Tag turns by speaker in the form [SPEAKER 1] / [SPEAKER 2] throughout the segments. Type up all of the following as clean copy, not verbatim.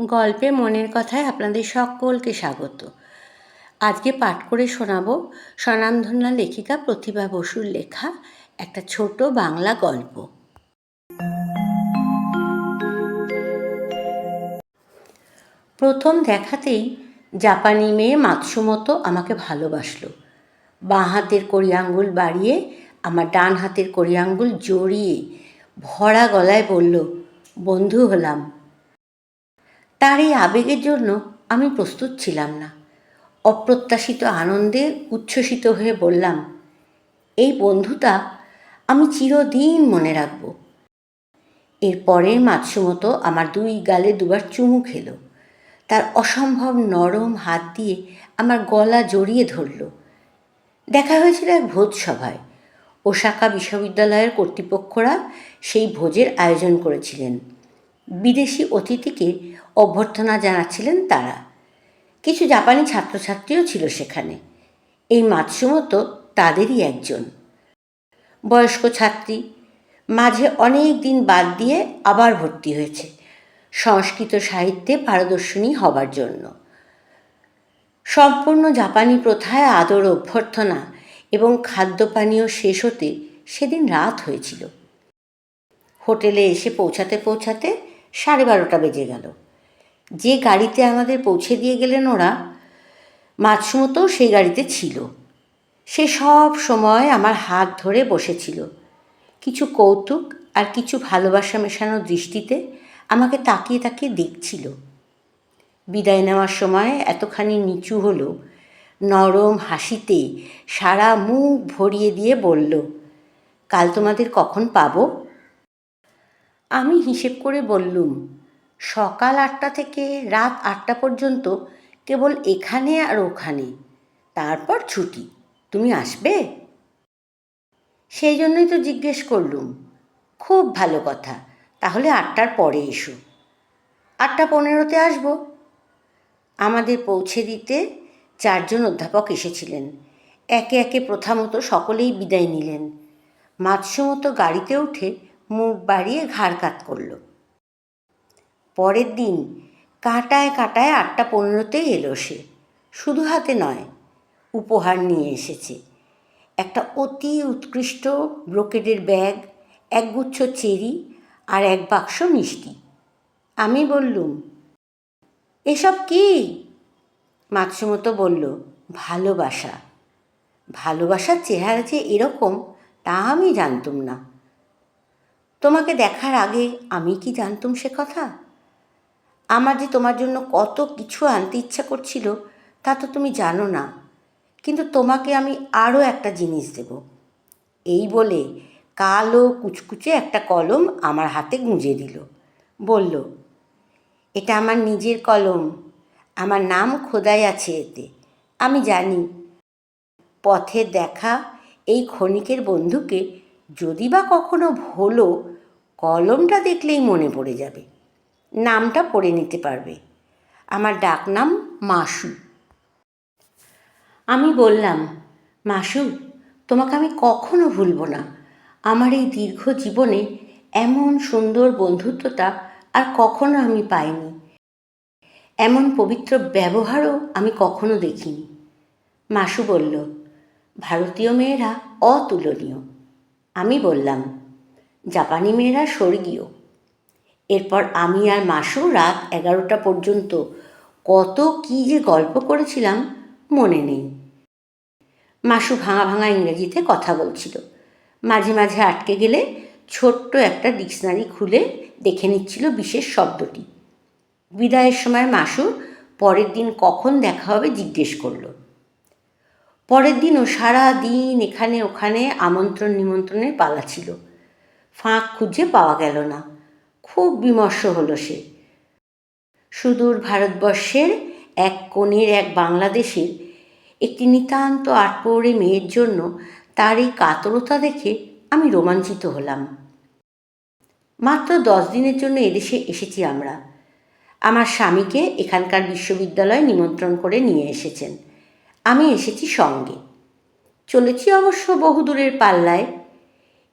[SPEAKER 1] গল্পে মনের কথায় আপনাদের সকলকে স্বাগত। আজকে পাঠ করে শোনাব স্বনামধন্য লেখিকা প্রতিভা বসুর লেখা একটা ছোট বাংলা গল্প। প্রথম দেখাতেই জাপানি মেয়ে মাতসুমোতো আমাকে ভালোবাসলো। বাঁ হাতের কড়ি আঙ্গুল বাড়িয়ে আমার ডান হাতের কড়ি আঙ্গুল জড়িয়ে ভরা গলায় বলল, বন্ধু হলাম। তার এই আবেগের জন্য আমি প্রস্তুত ছিলাম না। অপ্রত্যাশিত আনন্দে উচ্ছ্বসিত হয়ে বললাম, এই বন্ধুতা আমি চিরদিন মনে রাখব। এরপরে মাতসুমোতো আমার দুই গালে দুবার চুমু খেলো। তার অসম্ভব নরম হাত দিয়ে আমার গলা জড়িয়ে ধরল। দেখা হয়েছিল এক ভোজসভায়। ওসাকা বিশ্ববিদ্যালয়ের কর্তৃপক্ষরা সেই ভোজের আয়োজন করেছিলেন। বিদেশি অতিথিকে অভ্যর্থনা জানাচ্ছিলেন তারা। কিছু জাপানি ছাত্রছাত্রীও ছিল সেখানে। এই মাতসুমোতো তাদেরই একজন। বয়স্ক ছাত্রী, মাঝে অনেক দিন বাদ দিয়ে আবার ভর্তি হয়েছে সংস্কৃত সাহিত্যে পারদর্শিনী হবার জন্য। সম্পূর্ণ জাপানি প্রথায় আদর অভ্যর্থনা এবং খাদ্যপানীয় শেষ হতে সেদিন রাত হয়েছিল। হোটেলে এসে পৌঁছাতে 12:30 বেজে গেল। যে গাড়িতে আমাদের পৌঁছে দিয়ে গেলেন ওরা, মাতসুমোতো সেই গাড়িতে ছিল। সে সব সময় আমার হাত ধরে বসেছিল। কিছু কৌতুক আর কিছু ভালোবাসা মেশানো দৃষ্টিতে আমাকে তাকিয়ে তাকিয়ে দেখছিল। বিদায় নেওয়ার সময় এতখানি নিচু হলো, নরম হাসিতে সারা মুখ ভরিয়ে দিয়ে বলল, কাল তোমাদের কখন পাবো? আমি হিসেব করে বললুম, সকাল 8টা থেকে রাত 8টা পর্যন্ত কেবল এখানে আর ওখানে, তারপর ছুটি। তুমি আসবে? সেই জন্যই তো জিজ্ঞেস করলুম। খুব ভালো কথা, তাহলে 8টার পরে এসো। 8:15 আসবো। আমাদের পৌঁছে দিতে 4জন অধ্যাপক এসেছিলেন। একে একে প্রথামতো সকলেই বিদায় নিলেন। মাতসুমোতো গাড়িতে উঠে মুখ বাড়িয়ে ঘাড় কাত করল। পরের দিন কাঁটায় কাঁটায় 8:15তেই এলো সে। শুধু হাতে নয়, উপহার নিয়ে এসেছে। একটা অতি উৎকৃষ্ট ব্রোকেডের ব্যাগ, একগুচ্ছ চেরি আর এক বাক্স মিষ্টি। আমি বললুম, এসব কি? মাতসুমোতো বলল, ভালোবাসা। ভালোবাসার চেহারা যে এরকম তা আমি জানতুম না। তোমাকে দেখার আগে আমি কি জানতুম সে কথা? আমার যে তোমার জন্য কত কিছু আনতে ইচ্ছা করছিল তা তো তুমি জানো না। কিন্তু তোমাকে আমি আরও একটা জিনিস দেব। এই বলে কালো কুচকুচে একটা কলম আমার হাতে গুঁজে দিল। বলল, এটা আমার নিজের কলম। আমার নাম খোদাই আছে এতে। আমি জানি পথে দেখা এই ক্ষণিকের বন্ধুকে যদি বা কখনো ভোলো, কলমটা দেখলেই মনে পড়ে যাবে। নামটা পড়ে নিতে পারবে। আমার ডাকনাম মাসু। আমি বললাম, মাসু, তোমাকে আমি কখনো ভুলব না। আমার এই দীর্ঘ জীবনে এমন সুন্দর বন্ধুত্বতা আর কখনো আমি পাইনি। এমন পবিত্র ব্যবহারও আমি কখনো দেখিনি। মাসু বলল, ভারতীয় মেয়েরা অতুলনীয়। আমি বললাম, জাপানি মেয়েরা স্বর্গীয়। এরপর আমি আর মাসু রাত 11টা পর্যন্ত কত কী যে গল্প করেছিলাম মনে নেই। মাসু ভাঙা ভাঙা ইংরেজিতে কথা বলছিল। মাঝে মাঝে আটকে গেলে ছোট্ট একটা ডিকশনারি খুলে দেখে নিচ্ছিল বিশেষ শব্দটি। বিদায়ের সময় মাসু পরের দিন কখন দেখা হবে জিজ্ঞেস করল। পরের দিনও সারা দিন এখানে ওখানে আমন্ত্রণ নিমন্ত্রণের পালা ছিল। ফাঁক খুঁজে পাওয়া গেল না। খুব বিমর্ষ হলো সে। সুদূর ভারতবর্ষের এক কোণের এক বাংলাদেশের একটি নিতান্ত আটপৌরে মেয়ের জন্য তার এই কাতরতা দেখে আমি রোমাঞ্চিত হলাম। মাত্র 10 দিনের জন্য এদেশে এসেছি আমরা। আমার স্বামীকে এখানকার বিশ্ববিদ্যালয়ে নিমন্ত্রণ করে নিয়ে এসেছেন। আমি এসেছি সঙ্গে। চলেছি অবশ্য বহুদূরের পাল্লায়।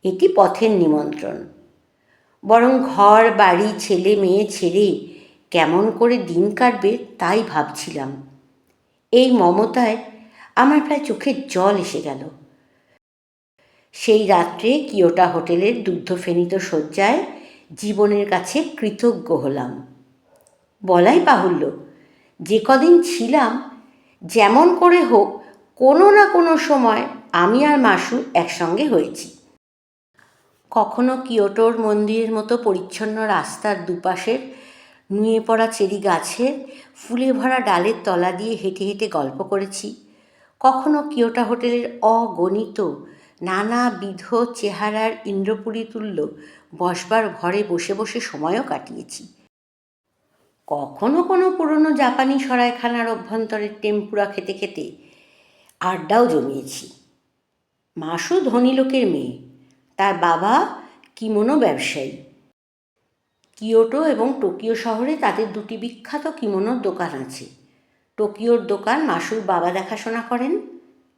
[SPEAKER 1] এটি পথের নিমন্ত্রণ। বরং ঘর বাড়ি ছেলে মেয়ে ছেড়ে কেমন করে দিন কাটবে তাই ভাবছিলাম। এই মমতায় আমার প্রায় চোখের জল এসে গেল। সেই রাত্রে কিয়োটা হোটেলের দুগ্ধফেনিত শয্যায় জীবনের কাছে কৃতজ্ঞ হলাম। বলাই বাহুল্য, যে কদিন ছিলাম যেমন করে হোক কোনো না কোনো সময় আমি আর মাসু একসঙ্গে হয়েছি। কখনো কিয়োটোর মন্দিরের মতো পরিচ্ছন্ন রাস্তার দুপাশের নুয়ে পড়া চেরি গাছের ফুলে ভরা ডালের তলা দিয়ে হেঁটে হেঁটে গল্প করেছি। কখনো কিয়োটা হোটেলের অগণিত নানাবিধ চেহারার ইন্দ্রপুরী তুল্য বসবার ঘরে বসে বসে সময়ও কাটিয়েছি। কখনো কোনো পুরনো জাপানি সরাইখানার অভ্যন্তরের টেম্পুরা খেতে খেতে আড্ডাও জমিয়েছি। মাসু ধনী লোকের মেয়ে, তার বাবা কিমোনো ব্যবসায়ী। কিয়োটো এবং টোকিও শহরে তাদের দুটি বিখ্যাত কিমোনোর দোকান আছে। টোকিওর দোকান মাসুর বাবা দেখাশোনা করেন,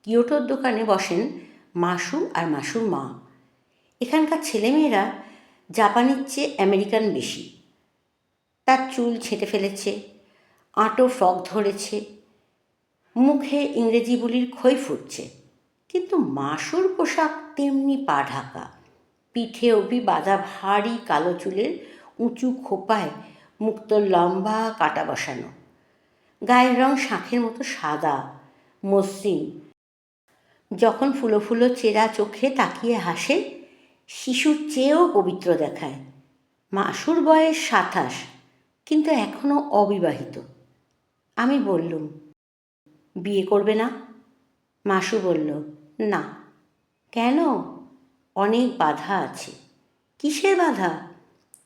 [SPEAKER 1] কিয়োটোর দোকানে বসেন মাসু আর মাসুর মা। এখানকার ছেলেমেয়েরা জাপানের চেয়ে আমেরিকান বেশি। তার চুল ছেঁটে ফেলেছে, আঁটো ফ্রক ধরেছে, মুখে ইংরেজি বুলির খই ফুটছে, কিন্তু মাসুর পোশাক তেমনি পা ঢাকা। পিঠে অবধি বাঁধা ভারী কালো চুলের উঁচু খোপায় মুক্ত লম্বা কাটা বসানো। গায়ের রং শাঁখের মতো সাদা মসৃণ। যখন ফুলো ফুলো চেরা চোখে তাকিয়ে হাসে, শিশুর চেয়েও পবিত্র দেখায়। মাসুর বয়স 27, কিন্তু এখনও অবিবাহিত। আমি বললুম, বিয়ে করবে না? মাসু বলল, না। কেন? অনেক বাধা আছে। কিসের বাধা?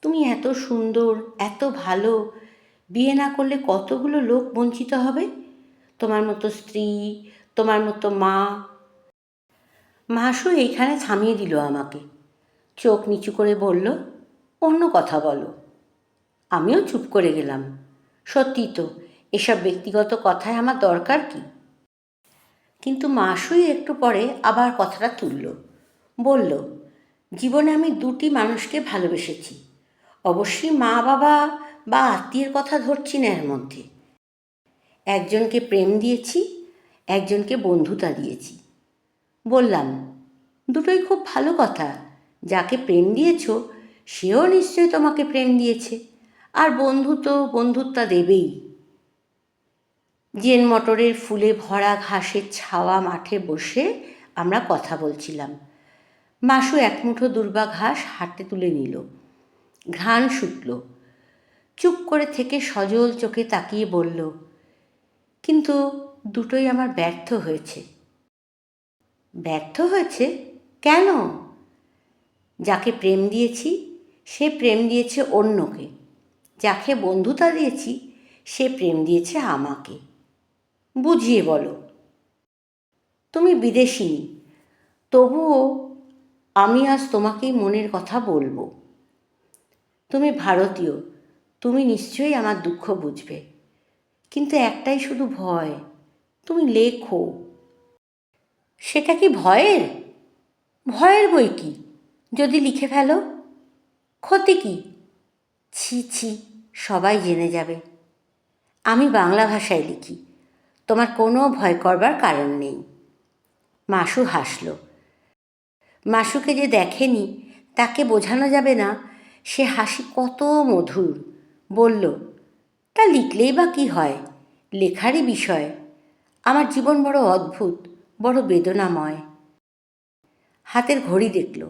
[SPEAKER 1] তুমি এত সুন্দর, এত ভালো, বিয়ে না করলে কতগুলো লোক বঞ্চিত হবে। তোমার মতো স্ত্রী, তোমার মতো মা। মাসু এইখানে থামিয়ে দিল আমাকে। চোখ নিচু করে বলল, অন্য কথা বলো। আমিও চুপ করে গেলাম। সত্যি তো, এসব ব্যক্তিগত কথায় আমার দরকার কি? কিন্তু মাসুই একটু পরে আবার কথাটা তুলল। বলল, জীবনে আমি দুটি মানুষকে ভালোবেসেছি। অবশ্যই মা বাবা বা আত্মীয়ের কথা ধরছি না এর মধ্যে। একজনকে প্রেম দিয়েছি, একজনকে বন্ধুতা দিয়েছি। বললাম, দুটোই খুব ভালো কথা। যাকে প্রেম দিয়েছ সেও নিশ্চয় তোমাকে প্রেম দিয়েছে, আর বন্ধু তো বন্ধুত্বা দেবেই। জেন মটরের ফুলে ভরা ঘাসের ছাওয়া মাঠে বসে আমরা কথা বলছিলাম। মাসু এক মুঠো দুর্বা ঘাস হাতে তুলে নিল। ঘ্রাণ শুটল। চুপ করে থেকে সজল চোখে তাকিয়ে বলল, কিন্তু দুটোই আমার ব্যর্থ হয়েছে। ব্যর্থ হয়েছে? কেন? যাকে প্রেম দিয়েছি সে প্রেম দিয়েছে অন্যকে, যাকে বন্ধুতা দিয়েছি সে প্রেম দিয়েছে আমাকে। বুঝিয়ে বলো। তুমি বিদেশিনী, তবুও আমি আজ তোমাকেই মনের কথা বলবো। তুমি ভারতীয়, তুমি নিশ্চয়ই আমার দুঃখ বুঝবে, কিন্তু একটাই শুধু ভয়, তুমি লেখো। সেটা কি ভয়ের? ভয়ের বই কি, যদি লিখে ফেলো? ক্ষতি কি? ছি ছি, সবাই জেনে যাবে। আমি বাংলা ভাষায় লিখি, তোমার কোনো ভয় করবার কারণ নেই। মাসু হাসল। মাসুকে যে দেখেনি তাকে বোঝানো যাবে না সে হাসি কত মধুর। বলল, তা লিখলেই বা কী হয়, লেখারই বিষয়। আমার জীবন বড় অদ্ভুত, বড় বেদনাময়। হাতের ঘড়ি দেখল,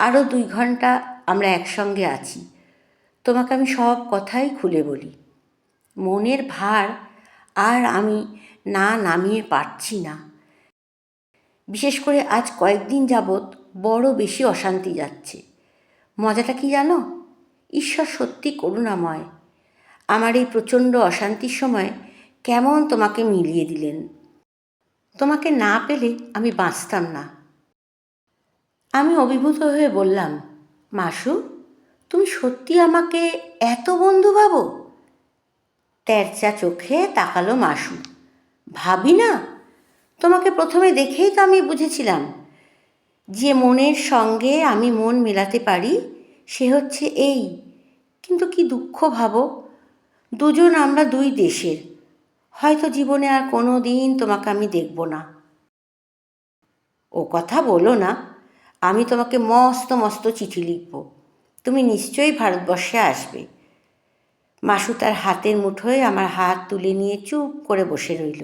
[SPEAKER 1] আরও 2 ঘন্টা আমরা একসঙ্গে আছি। তোমাকে আমি সব কথাই খুলে বলি। মনের ভার আর আমি না নামিয়ে পারছি না। বিশেষ করে আজ কয়েকদিন যাবৎ বড় বেশি অশান্তি যাচ্ছে। মজাটা কি জানো? ঈশ্বর সত্যি করুণাময়। আমার এই প্রচণ্ড অশান্তির সময় কেমন তোমাকে মিলিয়ে দিলেন। তোমাকে না পেলে আমি বাঁচতাম না। আমি অভিভূত হয়ে বললাম, মাসু, তুমি সত্যি আমাকে এত বন্ধু ভাবো? তেরচা চোখে তাকালো মাসু। ভাবি না? তোমাকে প্রথমে দেখেই তো আমি বুঝেছিলাম যে মনের সঙ্গে আমি মন মেলাতে পারি সে হচ্ছে এই। কিন্তু কি দুঃখ ভাবো, দুজন আমরা দুই দেশের, হয়তো জীবনে আর কোনো দিন তোমাকে আমি দেখব না। ও কথা বলো না, আমি তোমাকে মস্ত মস্ত চিঠি লিখব, তুমি নিশ্চয়ই ভারতবর্ষে আসবে। মাসু তার হাতের মুঠোয় আমার হাত তুলে নিয়ে চুপ করে বসে রইল।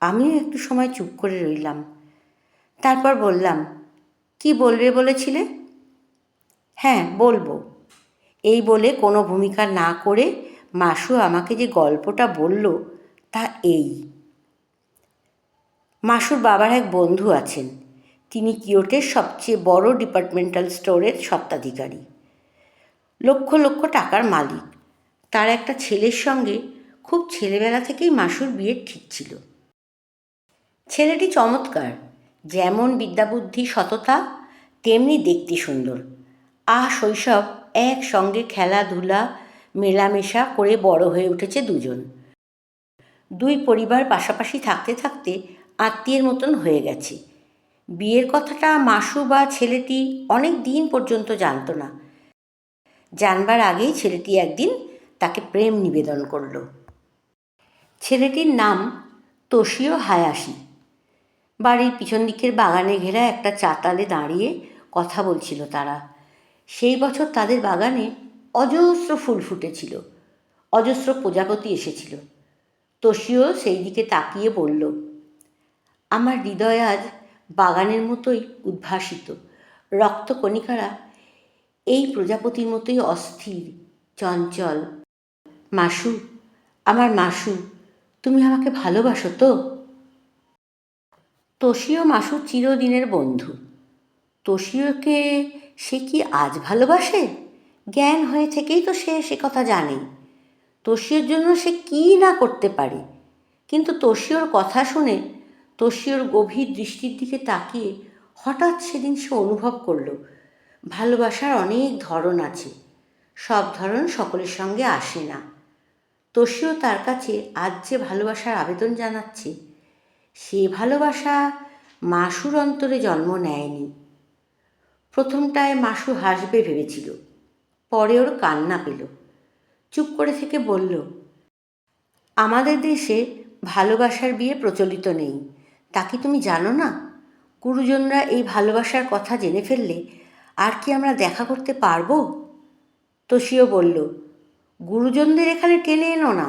[SPEAKER 1] আমিও একটু সময় চুপ করে রইলাম। তারপর বললাম, কি বলবে বলেছিলে? হ্যাঁ, বলবো। এই বলে কোনো ভূমিকা না করে মাসু আমাকে যে গল্পটা বলল তা এই। মাসুর বাবার এক বন্ধু আছেন, তিনি কিয়োটের সবচেয়ে বড় ডিপার্টমেন্টাল স্টোরের স্বত্বাধিকারী, লক্ষ লক্ষ টাকার মালিক। তার একটা ছেলের সঙ্গে খুব ছেলেবেলা থেকেই মাসুর বিয়ের ঠিক ছিল। ছেলেটি চমৎকার, যেমন বিদ্যাবুদ্ধি সততা তেমনি দেখতে সুন্দর। শৈশব একসঙ্গে খেলাধুলা মেলামেশা করে বড় হয়ে উঠেছে দুজন। দুই পরিবার পাশাপাশি থাকতে থাকতে আত্মীয়ের মতন হয়ে গেছে। বিয়ের কথাটা মাসু বা ছেলেটি অনেক দিন পর্যন্ত জানত না। জানবার আগেই ছেলেটি একদিন তাকে প্রেম নিবেদন করল। ছেলেটির নাম তোশিও হায়াশি। বাড়ির পিছন দিকের বাগানে ঘেরা একটা চাতালে দাঁড়িয়ে কথা বলছিল তারা। সেই বছর তাদের বাগানে অজস্র ফুল ফুটেছিল, অজস্র প্রজাপতি এসেছিল। তোশিও সেই দিকে তাকিয়ে বলল, আমার হৃদয় আজ বাগানের মতোই উদ্ভাসিত। রক্তকণিকারা এই প্রজাপতির মতোই অস্থির, চঞ্চল। মাসু, আমার মাসু, তুমি আমাকে ভালোবাসো তো? তোশিও মাসুর চিরদিনের বন্ধু। তোশিওকে সে কি আজ ভালোবাসে? জ্ঞান হয়ে থেকেই তো সে কথা জানে। তোশিওর জন্য সে কী না করতে পারে। কিন্তু তোশিওর কথা শুনে, তোশিওর গভীর দৃষ্টির দিকে তাকিয়ে হঠাৎ সেদিন সে অনুভব করল, ভালোবাসার অনেক ধরন আছে, সব ধরন সকলের সঙ্গে আসে না। তোশিও তার কাছে আজ যে ভালোবাসার আবেদন জানাচ্ছে, সে ভালোবাসা মাসুর অন্তরে জন্ম নেয়নি। প্রথমটায় মাসু হাসবে ভেবেছিল, পরে ওর কান্না পেল। চুপ করে থেকে বলল, আমাদের দেশে ভালোবাসার বিয়ে প্রচলিত নেই, তা কি তুমি জানো না? গুরুজনরা এই ভালোবাসার কথা জেনে ফেললে আর কি আমরা দেখা করতে পারবো? তোশিও বলল, গুরুজনদের এখানে টেনে এনো না,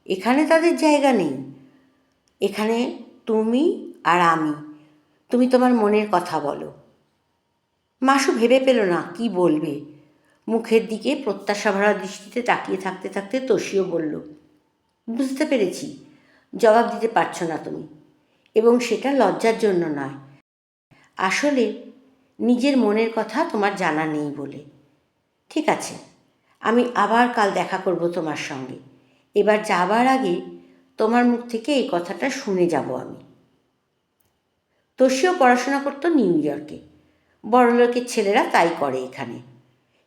[SPEAKER 1] এখানে তাদের জায়গা নেই। এখানে তুমি আর আমি, তুমি তোমার মনের কথা বলো। মাসু ভেবে পেল না কি বলবে। মুখের দিকে প্রত্যাশা ভরা দৃষ্টিতে তাকিয়ে থাকতে থাকতে তোশিও বলল, বুঝতে পেরেছি, জবাব দিতে পারছো না তুমি, এবং সেটা লজ্জার জন্য নয়, আসলে নিজের মনের কথা তোমার জানা নেই বলে। ঠিক আছে, আমি আবার কাল দেখা করব তোমার সঙ্গে। এবার যাবার আগে তোমার মুখ থেকে এই কথাটা শুনে যাব আমি। তোশিও পড়াশোনা করতো নিউ ইয়র্কে। বড়লোকের ছেলেরা তাই করে এখানে।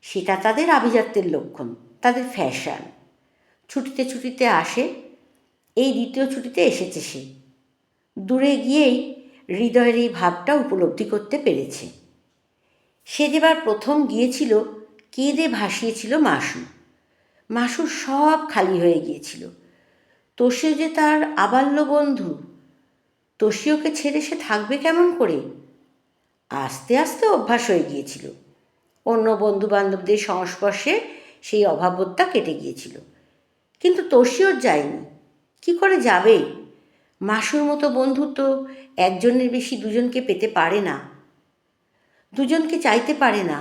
[SPEAKER 1] সেটা তাদের আভিজাত্যের লক্ষণ, তাদের ফ্যাশন। ছুটিতে ছুটিতে আসে, এই দ্বিতীয় ছুটিতে এসেছে সে। দূরে গিয়েই হৃদয়ের এই ভাবটা উপলব্ধি করতে পেরেছে। সে যেবার প্রথম গিয়েছিল, কেঁদে ভাসিয়েছিল মাসু। মাসুর সব খালি হয়ে গিয়েছিল। তোশিও যে তার আবাল্য বন্ধু, তোশিওকে ছেড়ে সে থাকবে কেমন করে? আস্তে আস্তে অভ্যাস হয়ে গিয়েছিল। অন্য বন্ধুবান্ধবদের সংস্পর্শে সেই অভাববোধটা কেটে গিয়েছিল। কিন্তু তোশিওর যায়নি। কি করে যাবে? মাসুর মতো বন্ধু তো একজনের বেশি দুজনকে পেতে পারে না, দুজনকে চাইতে পারে না।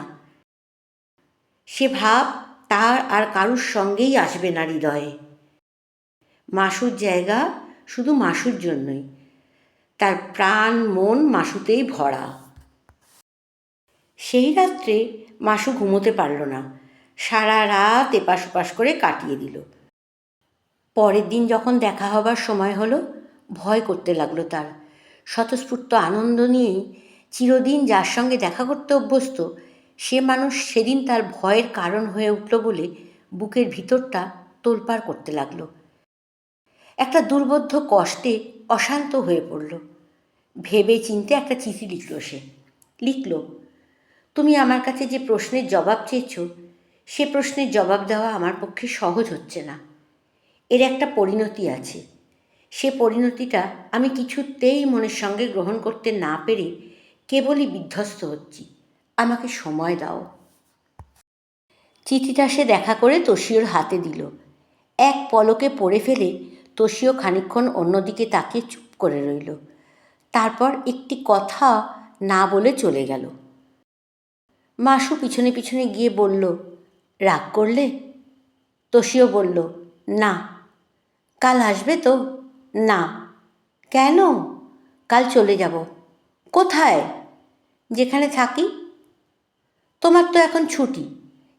[SPEAKER 1] সে ভাব তার আর কারুর সঙ্গেই আসবে না হৃদয়ে। মাসুর জায়গা শুধু মাসুর জন্যই, তার প্রাণ মন মাসুতেই ভরা। সেই রাত্রে মাসু ঘুমোতে পারল না, সারা রাত এপাশ ওপাশ করে কাটিয়ে দিল। পরের দিন যখন দেখা হবার সময় হলো, ভয় করতে লাগলো তার। স্বতঃস্ফূর্ত আনন্দ নিয়েই চিরদিন যার সঙ্গে দেখা করতে অভ্যস্ত, সে মানুষ সেদিন তার ভয়ের কারণ হয়ে উঠল বলে বুকের ভিতরটা তোলপাড় করতে লাগলো। একটা দুর্বোধ্য কষ্টে অশান্ত হয়ে পড়ল। ভেবে চিনতে একটা চিঠি লিখল সে। লিখল, তুমি আমার কাছে যে প্রশ্নের জবাব চেয়েছ, সে প্রশ্নের জবাব দেওয়া আমার পক্ষে সহজ হচ্ছে না। এর একটা পরিণতি আছে। সে পরিণতিটা আমি কিছুতেই মনের সঙ্গে গ্রহণ করতে না পেরে কেবলই বিধ্বস্ত হচ্ছি। আমাকে সময় দাও। চিঠিটা সে দেখা করে তোষিওর হাতে দিল। এক পলকে পড়ে ফেলে তোষিও খানিকক্ষণ অন্যদিকে তাকিয়ে চুপ করে রইল। তারপর একটি কথা না বলে চলে গেল। মাসু পিছনে পিছনে গিয়ে বলল, রাগ করলে? তোষিও বলল, না। কাল আসবে তো? না। কেন? কাল চলে যাব। কোথায়? যেখানে থাকি। তোমার তো এখন ছুটি।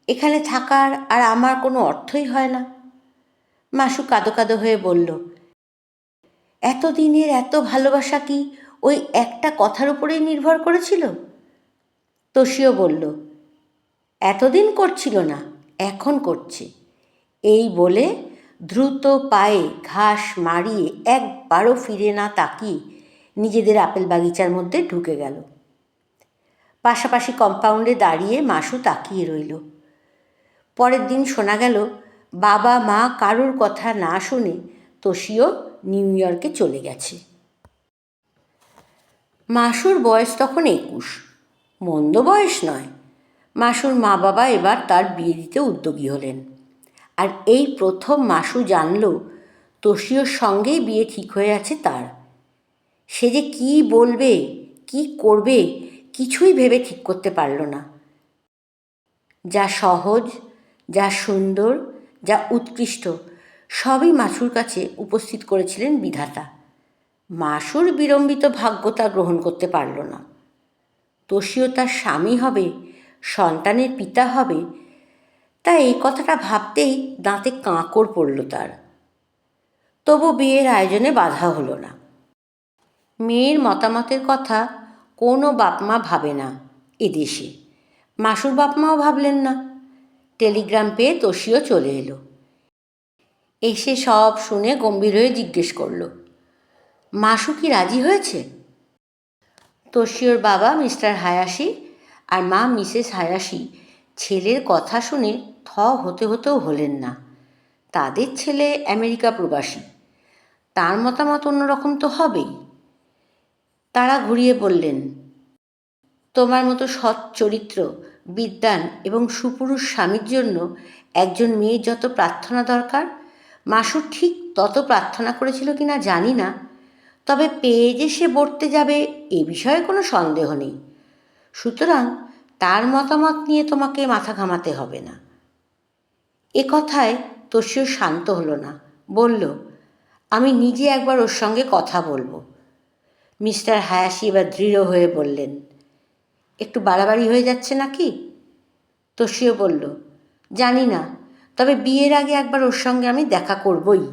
[SPEAKER 1] এখানে থাকার আর আমার কোনো অর্থই হয় না। মাসু কাঁদো কাঁদো হয়ে বলল, এতদিনের এত ভালোবাসা কি ওই একটা কথার উপরেই নির্ভর করেছিল? তোষিও বলল, এতদিন করছিল না, এখন করছে। এই বলে দ্রুত পায়ে ঘাস মারিয়ে একবারও ফিরে না তাকিয়ে নিজেদের আপেল বাগিচার মধ্যে ঢুকে গেল। পাশাপাশি কম্পাউন্ডে দাঁড়িয়ে মাসু তাকিয়ে রইল। পরের দিন শোনা গেল বাবা মা কারুর কথা না শুনে তোষিও নিউ ইয়র্কে চলে গেছে। মাসুর বয়স তখন 21। মন্দ বয়স নয়। মাসুর মা বাবা এবার তার বিয়ে দিতে উদ্যোগী হলেন। আর এই প্রথম মাসু জানল তোষিওর সঙ্গেই বিয়ে ঠিক হয়ে আছে তার। সে যে কী বলবে, কি করবে, কিছুই ভেবে ঠিক করতে পারল না। যা সহজ, যা সুন্দর, যা উৎকৃষ্ট সবই মাসুর কাছে উপস্থিত করেছিলেন বিধাতা। মাসুর বিড়ম্বিত ভাগ্য তা গ্রহণ করতে পারল না। তোষিও তার স্বামী হবে, সন্তানের পিতা হবে, তা এই কথাটা ভাবতেই দাঁতে কাঁকর পড়ল তার। তবু বিয়ের আয়োজনে বাধা হলো না। মেয়ের মতামতের কথা কোনো বাপমা ভাবে না এদেশে। মাসুর বাপমাও ভাবলেন না। টেলিগ্রাম পেয়ে তোষিও চলে এলো। এসে সব শুনে গম্ভীর হয়ে জিজ্ঞেস করল, মাসু কি রাজি হয়েছে? তোষিওর বাবা মিস্টার হায়াশি আর মা মিসেস হায়াশি ছেলের কথা শুনে থ হতে হতেও হলেন না। তাদের ছেলে আমেরিকা প্রবাসী, তার মতামত অন্যরকম তো হবেই। তারা ঘুরিয়ে বললেন, তোমার মতো সৎ চরিত্র, বিদ্বান এবং সুপুরুষ স্বামীর জন্য একজন মেয়ের যত প্রার্থনা দরকার, মাসু ঠিক তত প্রার্থনা করেছিল কিনা জানি না, তবে পেয়ে যে সে বর্তে যাবে এ বিষয়ে কোনো সন্দেহ নেই। সুতরাং তার মতামত নিয়ে তোমাকে মাথা ঘামাতে হবে না। এ কথায় তোষিও শান্ত হলো না। বলল, আমি নিজে একবার ওর সঙ্গে কথা বলবো। মিস্টার হায়াশি এবার দৃঢ় হয়ে বললেন, একটু বাড়াবাড়ি হয়ে যাচ্ছে নাকি? তোষিও বলল, জানি না, তবে বিয়ের আগে একবার ওর সঙ্গে আমি দেখা করবই।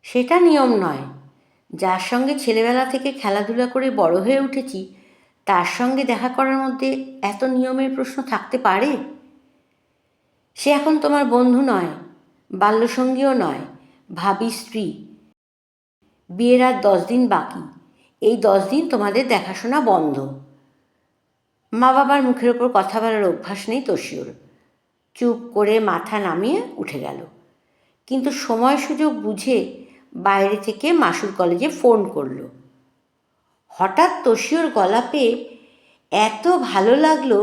[SPEAKER 1] সেটা নিয়ম নয়। যার সঙ্গে ছেলেবেলা থেকে খেলাধুলা করে বড় হয়ে উঠেছি তার সঙ্গে দেখা করার মধ্যে এত নিয়মের প্রশ্ন থাকতে পারে? সে এখন তোমার বন্ধু নয়, বাল্যসঙ্গীও নয়, ভাবী স্ত্রী। বিয়ের আর 10 দিন বাকি। এই 10 দিন তোমাদের দেখাশোনা বন্ধ। মা বাবার মুখের ওপর কথা বলার অভ্যাস নেই তোষিওর। চুপ করে মাথা নামিয়ে উঠে গেল। কিন্তু সময় সুযোগ বুঝে বাইরে থেকে মাসুর কলেজে ফোন করল। হঠাৎ তোষিওর গলা পেয়ে এত ভালো লাগলো,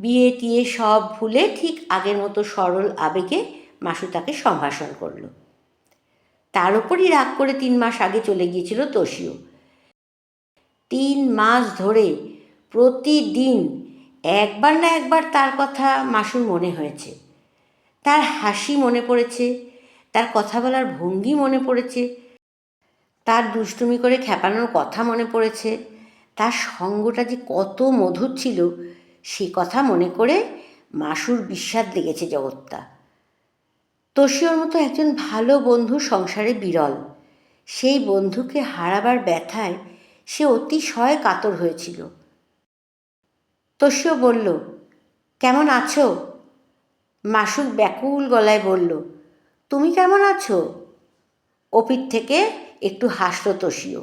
[SPEAKER 1] বিয়ে টিয়ে সব ভুলে ঠিক আগের মতো সরল আবেগে মাসু তাকে সম্ভাষণ করল। তার উপরই রাগ করে 3 মাস আগে চলে গিয়েছিল তোষিও। 3 মাস ধরে প্রতিদিন একবার না একবার তার কথা মাসুর মনে হয়েছে। তার হাসি মনে পড়েছে, তার কথা বলার ভঙ্গি মনে পড়েছে, তার দুষ্টুমি করে খেপানোর কথা মনে পড়েছে, তার সঙ্গটা যে কত মধুর ছিল সে কথা মনে করে মাসুর বিস্বাদ লেগেছে জগৎটা। তোষিওর মতো একজন ভালো বন্ধু সংসারে বিরল। সেই বন্ধুকে হারাবার ব্যথায় সে অতিশয় কাতর হয়েছিল। তোষিও বলল, কেমন আছো? মাসুর ব্যাকুল গলায় বলল, তুমি কেমন আছো? ওপিঠ থেকে একটু হাসল তোষিও।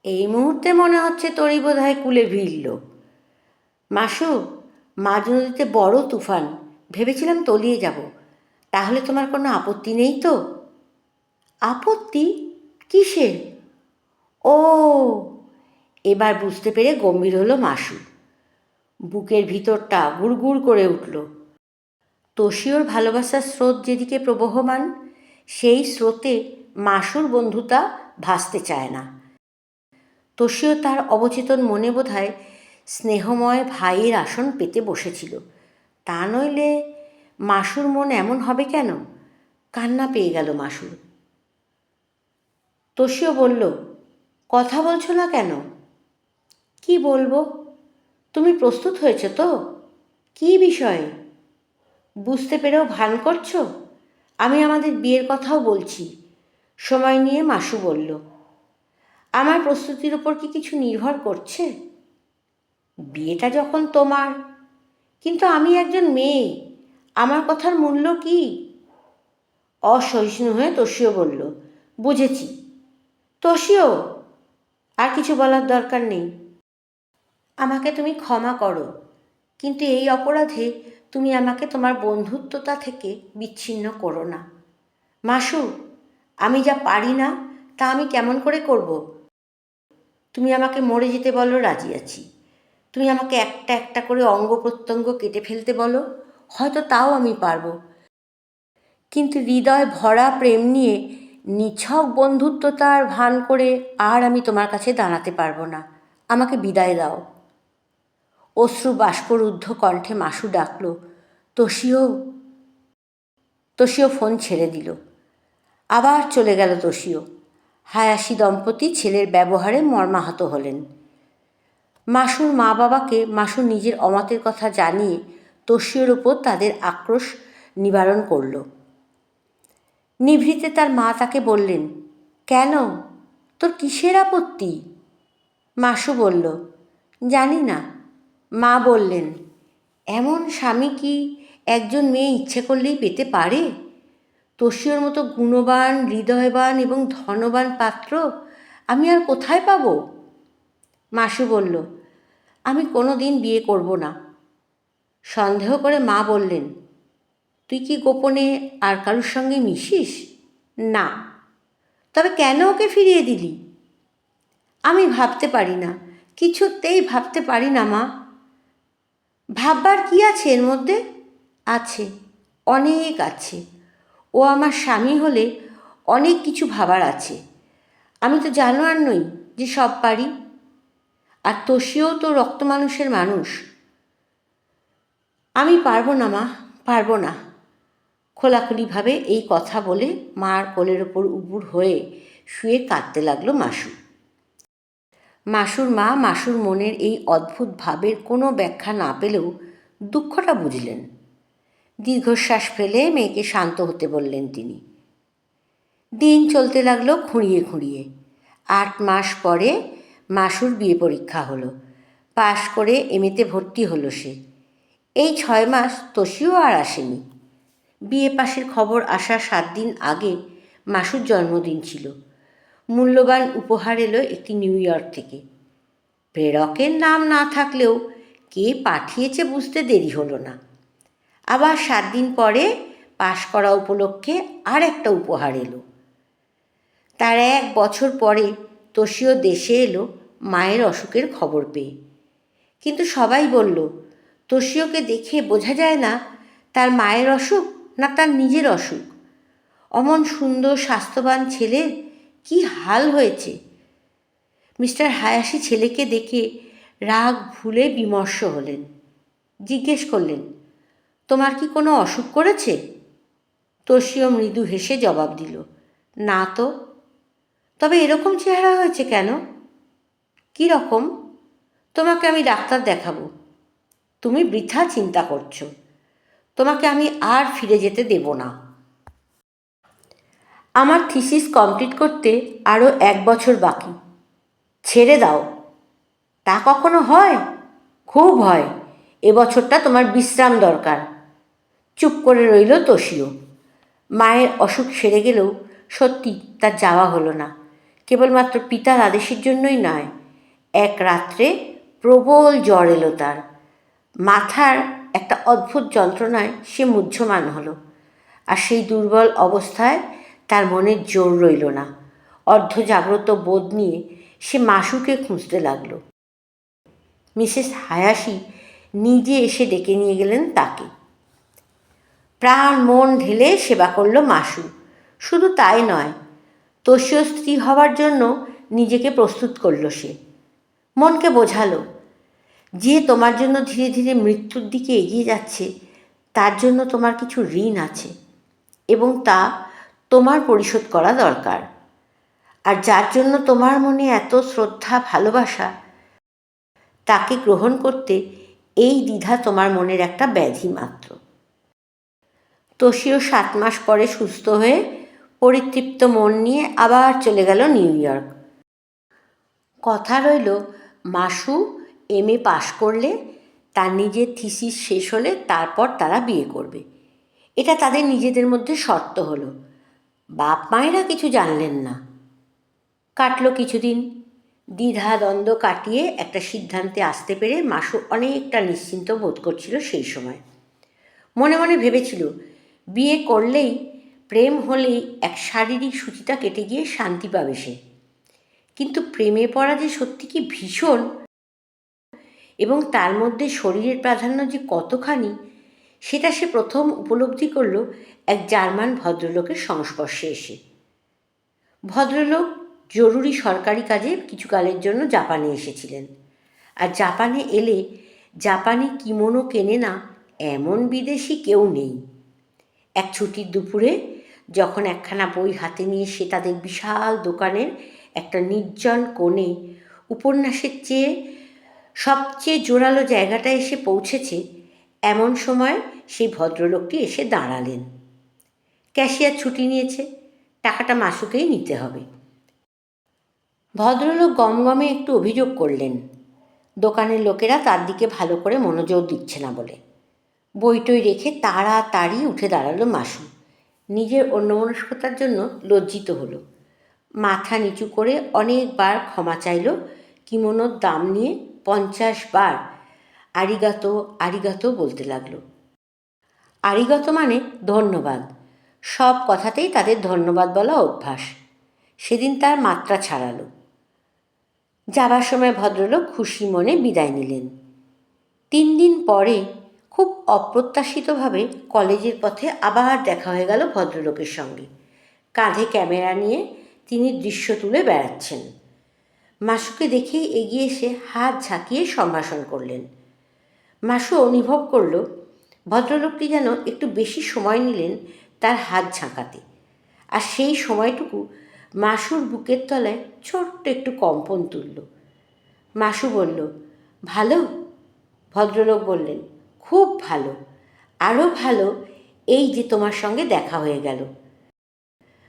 [SPEAKER 1] এই মুহূর্তে মনে হচ্ছে তোরই বোধহয় কুলে ভিড়ল। মাসু, মাঝ নদীতে বড় তুফান, ভেবেছিলাম তলিয়ে যাব। তাহলে তোমার কোনো আপত্তি নেই তো? আপত্তি? কিসের? ও, এবার বুঝতে পেরে গম্ভীর হলো মাসু। বুকের ভিতরটা গুড়গুড় করে উঠল। তোষিওর ভালোবাসার স্রোত যেদিকে প্রবহমান, সেই স্রোতে মাসুর বন্ধুতা ভাসতে চায় না। তোষিও তার অবচেতন মনে বোধহয় স্নেহময় ভাইয়ের আসন পেতে বসেছিল। তা নইলে মাসুর মন এমন হবে কেন? কান্না পেয়ে গেল মাসুর। তোষিও বলল, কথা বলছো না কেন? কি বলবো? তুমি প্রস্তুত হয়েছ তো? কী বিষয়ে? বুঝতে পেরেও ভান করছো? আমি আমাদের বিয়ের কথাও বলছি। সময় নিয়ে মাসু বলল, আমার প্রস্তুতির ওপর কি কিছু নির্ভর করছে? বিয়েটা যখন তোমার। কিন্তু আমি একজন মেয়ে, আমার কথার মূল্য কি? অসহিষ্ণু হয়ে তোষিও বলল, বুঝেছি। তোষিও, আর কিছু বলার দরকার নেই। আমাকে তুমি ক্ষমা করো, কিন্তু এই অপরাধে তুমি আমাকে তোমার বন্ধুত্বতা থেকে বিচ্ছিন্ন করো না। মাসু, আমি যা পারি না তা আমি কেমন করে করব? তুমি আমাকে মরে যেতে বলো, রাজি আছি। তুমি আমাকে একটা একটা করে অঙ্গ প্রত্যঙ্গ কেটে ফেলতে বলো, হয়তো তাও আমি পারবো। কিন্তু হৃদয় ভরা প্রেম নিয়ে নিছক বন্ধুত্বতার ভান করে আর আমি তোমার কাছে দাঁড়াতে পারবো না। আমাকে বিদায় দাও। অশ্রু বাষ্পরুদ্ধ কণ্ঠে মাসু ডাকল, তোষিও। তোষিও ফোন ছেড়ে দিল। আবার চলে গেল তোষিও। হায়াশি দম্পতি ছেলের ব্যবহারে মর্মাহত হলেন। মাসুর মা বাবাকে মাসু নিজের অমতের কথা জানিয়ে তোষিওর ওপর তাদের আক্রোশ নিবারণ করল। নিভৃতে তার মা তাকে বললেন, কেন, তোর কিসের আপত্তি? মাসু বলল, জানি না। মা বললেন, এমন স্বামী কি একজন মেয়ে ইচ্ছে করলেই পেতে পারে? তোষিওর মতো গুণবান, হৃদয়বান এবং ধনবান পাত্র আমি আর কোথায় পাব? মাসু বলল, আমি কোনো দিন বিয়ে করব না। সন্দেহ করে মা বললেন, তুই কি গোপনে আর কারুর সঙ্গে মিশিস? না। তবে কেন ওকে ফিরিয়ে দিলি? আমি ভাবতে পারি না, কিছুতেই ভাবতে পারি না মা। ভাববার কি আছে এর মধ্যে? আছে, অনেক আছে। ও আমার স্বামী হলে অনেক কিছু ভাবার আছে। আমি তো জানোয়ার নই যে সব পারি। আর তোষিও তো রক্ত মানুষের মানুষ। আমি পারবো না মা, পারবো না। খোলাখুলিভাবে এই কথা বলে মার কোলের ওপর উপুর হয়ে শুয়ে কাঁদতে লাগলো মাসু। মাসুর মা মাসুর মনের এই অদ্ভুত ভাবের কোনো ব্যাখ্যা না পেলেও দুঃখটা বুঝলেন। দীর্ঘশ্বাস ফেলে মেয়েকে শান্ত হতে বললেন তিনি। দিন চলতে লাগলো খুঁড়িয়ে খুঁড়িয়ে। 8 মাস পরে মাসুর বিয়ে পরীক্ষা হলো। পাশ করে এমএতে ভর্তি হলো সে। এই 6 মাস তোষিও আর আসেনি। বিয়ে পাশের খবর আসার 7 দিন আগে মাসুর জন্মদিন ছিল। মূল্যবান উপহার এলো একটি নিউ ইয়র্ক থেকে। প্রেরকের নাম না থাকলেও কে পাঠিয়েছে বুঝতে দেরি হলো না। আবার 7 দিন পরে পাশ করা উপলক্ষে আর একটা উপহার এলো। তার 1 বছর পরে তোষিও দেশে এলো মায়ের অসুখের খবর পেয়ে। কিন্তু সবাই বলল, তোষিওকে দেখে বোঝা যায় না তার মায়ের অসুখ না তার নিজের অসুখ। অমন সুন্দর স্বাস্থ্যবান ছেলের কি হাল হয়েছে। মিস্টার হায়াশি ছেলেকে দেখে রাগ ভুলে বিমর্ষ হলেন। জিজ্ঞেস করলেন, তোমার কি কোনো অসুখ করেছে? তোষিও মৃদু হেসে জবাব দিল, না তো। তবে এরকম চেহারা হয়েছে কেন? কী রকম? তোমাকে আমি ডাক্তার দেখাবো। তুমি বৃথা চিন্তা করছো। তোমাকে আমি আর ফিরে যেতে দেব না। আমার থিসিস কমপ্লিট করতে আরও 1 বছর বাকি। ছেড়ে দাও। তা কখনো হয়? খুব হয়। এবছরটা তোমার বিশ্রাম দরকার। চুপ করে রইল তোষিও। মায়ের অসুখ সেরে গেলেও সত্যি তার যাওয়া হলো না। কেবলমাত্র পিতার আদেশের জন্যই নয়। এক রাত্রে প্রবল জ্বর এলো তার। মাথার একটা অদ্ভুত যন্ত্রণায় সে মুহ্যমান হলো। আর সেই দুর্বল অবস্থায় তার মনের জোর রইল না। অর্ধজাগ্রত বোধ নিয়ে সে মাসুকে খুঁজতে লাগল। মিসেস হায়াশি নিজে এসে ডেকে নিয়ে গেলেন তাকে। প্রাণ মন ঢেলে সেবা করল মাসু। শুধু তাই নয়, তোষীয় স্ত্রী হবার জন্য নিজেকে প্রস্তুত করল সে। মনকে বোঝালো, যে তোমার জন্য ধীরে ধীরে মৃত্যুর দিকে এগিয়ে যাচ্ছে, তার জন্য তোমার কিছু ঋণ আছে এবং তা তোমার পরিশোধ করা দরকার। আর যার জন্য তোমার মনে এত শ্রদ্ধা ভালোবাসা, তাকে গ্রহণ করতে এই দ্বিধা তোমার মনের একটা ব্যাধি মাত্র। তোষীও 7 মাস পরে সুস্থ হয়ে পরিতৃপ্ত মন নিয়ে আবার চলে গেল নিউ ইয়র্ক। কথা রইল, মাসু MA পাশ করলে, তার নিজের থিসিস শেষ হলে তারপর তারা বিয়ে করবে। এটা তাদের নিজেদের মধ্যে শর্ত হলো। বাপ মায়েরা কিছু জানলেন না। কাটল কিছুদিন। দ্বিধা দ্বন্দ্ব কাটিয়ে একটা সিদ্ধান্তে আসতে পেরে মাসু অনেকটা নিশ্চিন্ত বোধ করছিল সেই সময়। মনে মনে ভেবেছিল, বিয়ে করলেই, প্রেম হলেই এক শারীরিক সূচিটা কেটে গিয়ে শান্তি পাবে সে। কিন্তু প্রেমে পড়া যে সত্যি কি ভীষণ, এবং তার মধ্যে শরীরের প্রাধান্য যে কতখানি, সেটা সে প্রথম উপলব্ধি করল এক জার্মান ভদ্রলোকের সংস্পর্শে এসে। ভদ্রলোক জরুরি সরকারি কাজে কিছুকালের জন্য জাপানে এসেছিলেন। আর জাপানে এলে জাপানি কিমোনো কেনে না এমন বিদেশি কেউ নেই। এক ছুটির দুপুরে যখন একখানা বই হাতে নিয়ে সে তাদের বিশাল দোকানের একটা নির্জন কোণে উপন্যাসের চেয়ে সবচেয়ে জোরালো জায়গাটায় এসে পৌঁছেছে, এমন সময় সেই ভদ্রলোকটি এসে দাঁড়ালেন। ক্যাশিয়ার ছুটি নিয়েছে, টাকাটা মাসুকেই নিতে হবে। ভদ্রলোক গমগমে একটু অভিযোগ করলেন দোকানের লোকেরা তার দিকে ভালো করে মনোযোগ দিচ্ছে না বলে। বইটই রেখে তাড়াতাড়ি উঠে দাঁড়ালো মাসু। নিজের অন্যমনস্কতার জন্য লজ্জিত হলো। মাথা নিচু করে অনেকবার ক্ষমা চাইল। কিমোনোর দাম নিয়ে 50 বার আরিগাতো আরিগাতো বলতে লাগলো। আরিগাতো মানে ধন্যবাদ। সব কথাতেই তাদের ধন্যবাদ বলা অভ্যাস। সেদিন তার মাত্রা ছাড়ালো। যাবার সময় ভদ্রলোক খুশি মনে বিদায় নিলেন। 3 দিন পরে খুব অপ্রত্যাশিতভাবে কলেজের পথে আবার দেখা হয়ে গেল ভদ্রলোকের সঙ্গে। কাঁধে ক্যামেরা নিয়ে তিনি দৃশ্য তুলে বেড়াচ্ছেন। মাসুকে দেখেই এগিয়ে এসে হাত ঝাঁকিয়ে সম্ভাষণ করলেন। মাসু অনুভব করল ভদ্রলোকটি যেন একটু বেশি সময় নিলেন তার হাত ঝাঁকাতে। আর সেই সময়টুকু মাসুর বুকের তলায় ছোট্ট একটু কম্পন তুলল। মাসু বলল, ভালো? ভদ্রলোক বললেন, খুব ভালো। আরও ভালো এই যে তোমার সঙ্গে দেখা হয়ে গেল।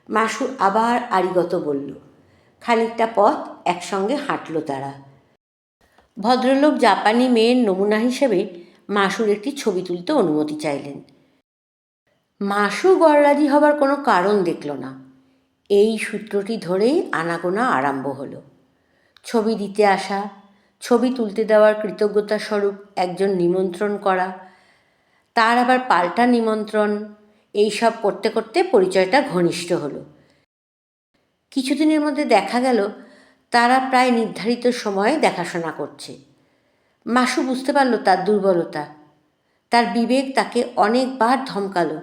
[SPEAKER 1] মাসু আবার আরিগত বলল। খানিকটা পথ একসঙ্গে হাঁটল তারা। ভদ্রলোক জাপানি মেয়ের নমুনা হিসেবে মাসুর একটি ছবি তুলতে অনুমতি চাইলেন। মাসু গড়রাজি হবার কোনো কারণ দেখল না। এই সূত্রটি ধরেই আনাগোনা আরম্ভ হলো। ছবি দিতে আসা, ছবি তুলতে দেওয়ার কৃতজ্ঞতা স্বরূপ একজন নিমন্ত্রণ করা, তার আবার পাল্টা নিমন্ত্রণ, এইসব করতে করতে পরিচয়টা ঘনিষ্ঠ হলো। কিছুদিনের মধ্যে দেখা গেল তারা প্রায় নির্ধারিত সময়ে দেখাশোনা করছে। মাসু বুঝতে পারল তার দুর্বলতা। তার বিবেক তাকে অনেকবার ধমকালো,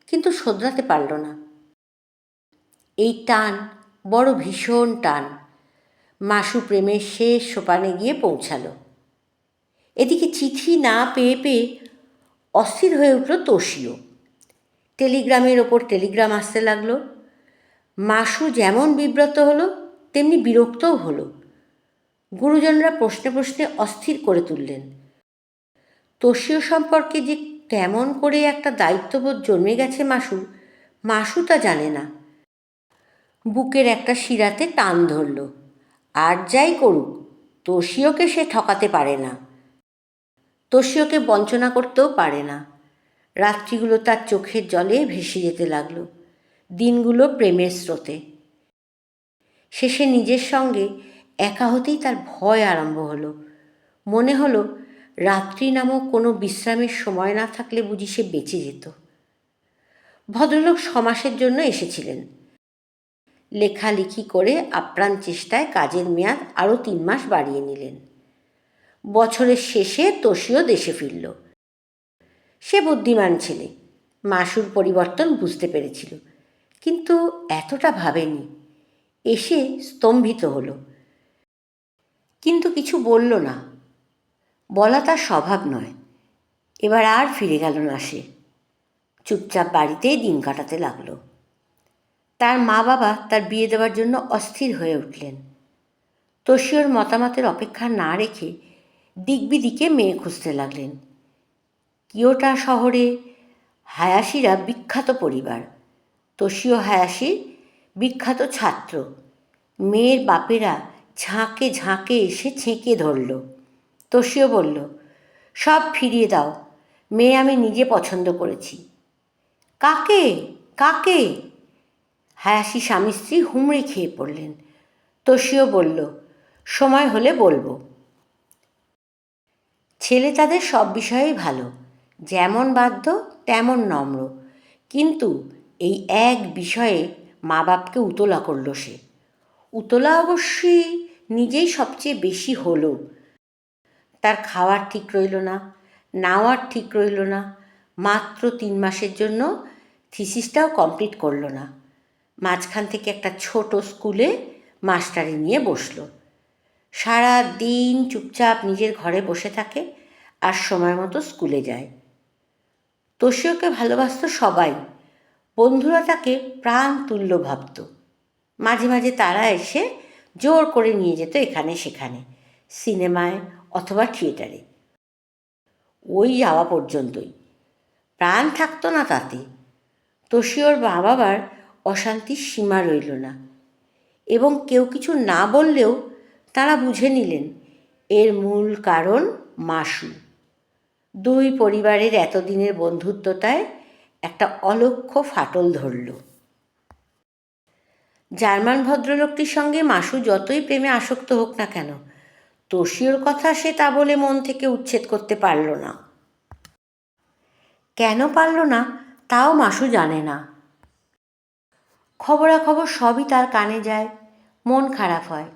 [SPEAKER 1] কিন্তু শোধরাতে পারল না। এই টান বড় ভীষণ টান। মাসু প্রেমের শেষ সোপানে গিয়ে পৌঁছালো। এদিকে চিঠি না পেয়ে পেয়ে অস্থির হয়ে উঠল তোষীও। টেলিগ্রামের ওপর টেলিগ্রাম আসতে লাগলো। মাসু যেমন বিব্রত হলো তেমনি বিরক্তও হলো। গুরুজনরা প্রশ্নে প্রশ্নে অস্থির করে তুললেন। তোষীয় সম্পর্কে যে কেমন করে একটা দায়িত্ববোধ জন্মে গেছে মাসু তা জানে না। বুকের একটা শিরাতে টান ধরল। আর যাই করুক, তোষীয়কে সে ঠকাতে পারে না, তোষীয়কে বঞ্চনা করতেও পারে না। রাত্রিগুলো তার চোখের জলে ভেসে যেতে লাগল, দিনগুলো প্রেমের স্রোতে। শেষে নিজের সঙ্গে একা হতেই তার ভয় আরম্ভ হলো। মনে হলো রাত্রি নামক কোনো বিশ্রামের সময় না থাকলে বুঝি সে বেঁচে যেত। ভদ্রলোক 6 মাসের জন্য এসেছিলেন। লেখালেখি করে আপ্রাণ চেষ্টায় কাজের মেয়াদ আরও 3 মাস বাড়িয়ে নিলেন। বছরের শেষে তোষিও দেশে ফিরল। সে বুদ্ধিমান ছেলে, মাসুর পরিবর্তন বুঝতে পেরেছিল, কিন্তু এতটা ভাবেনি। এসে স্তম্ভিত হলো, কিন্তু কিছু বলল না। বলা তার স্বভাব নয়। এবার আর ফিরে গেল না সে। চুপচাপ বাড়িতেই দিন কাটাতে লাগলো। তার মা বাবা তার বিয়ে দেওয়ার জন্য অস্থির হয়ে উঠলেন। তোষিওর মতামতের অপেক্ষা না রেখে দিকবিদিকে মেয়ে খুঁজতে লাগলেন। কিয়োটো শহরে হায়াশিরা বিখ্যাত পরিবার। তোষিও হায়াশি বিখ্যাত ছাত্র। মেয়ের বাপেরা ঝাঁকে ঝাঁকে এসে ছেঁকে ধরল। তোষিও বলল, সব ফিরিয়ে দাও, মেয়ে আমি নিজে পছন্দ করেছি। কাকে কাকে? হায়াশি স্বামী স্ত্রী হুমড়ি খেয়ে পড়লেন। তোষিও বলল, সময় হলে বলবো। ছেলে তাদের সব বিষয়েই ভালো, যেমন বাধ্য তেমন নম্র, কিন্তু এই এক বিষয়ে মা বাপকে উতলা করল সে। উতলা অবশ্যই নিজেই সবচেয়ে বেশি হলো। তার খাওয়ার ঠিক রইল না, নাওয়ার ঠিক রইল না। মাত্র 3 মাসের জন্য থিসিসটাও কমপ্লিট করল না। মাঝখান থেকে একটা ছোট স্কুলে মাস্টারি নিয়ে বসল। সারা দিন চুপচাপ নিজের ঘরে বসে থাকে আর সময় মতো স্কুলে যায়। তোষিওকে ভালোবাসত সবাই। বন্ধুরা তাকে প্রাণ তুল্য ভাবত। মাঝে মাঝে তারা এসে জোর করে নিয়ে যেত এখানে সেখানে, সিনেমায় অথবা থিয়েটারে। ওই যাওয়া পর্যন্তই, প্রাণ থাকতো না তাতে। তোষিওর মা বাবার অশান্তির সীমা রইল না, এবং কেউ কিছু না বললেও তারা বুঝে নিলেন এর মূল কারণ মাসু। দুই পরিবারের এতদিনের বন্ধুত্বতায় একটা অলক্ষ্য ফাটল ধরল। জার্মান ভদ্রলোকটির সঙ্গে মাসু যতই প্রেমে আসক্ত হোক না কেন, তোষিওর কথা সে তা বলে মন থেকে উচ্ছেদ করতে পারল না। কেন পারল না তাও মাসু জানে না। খবরাখবর সবই তার কানে যায়। মন খারাপ হয়,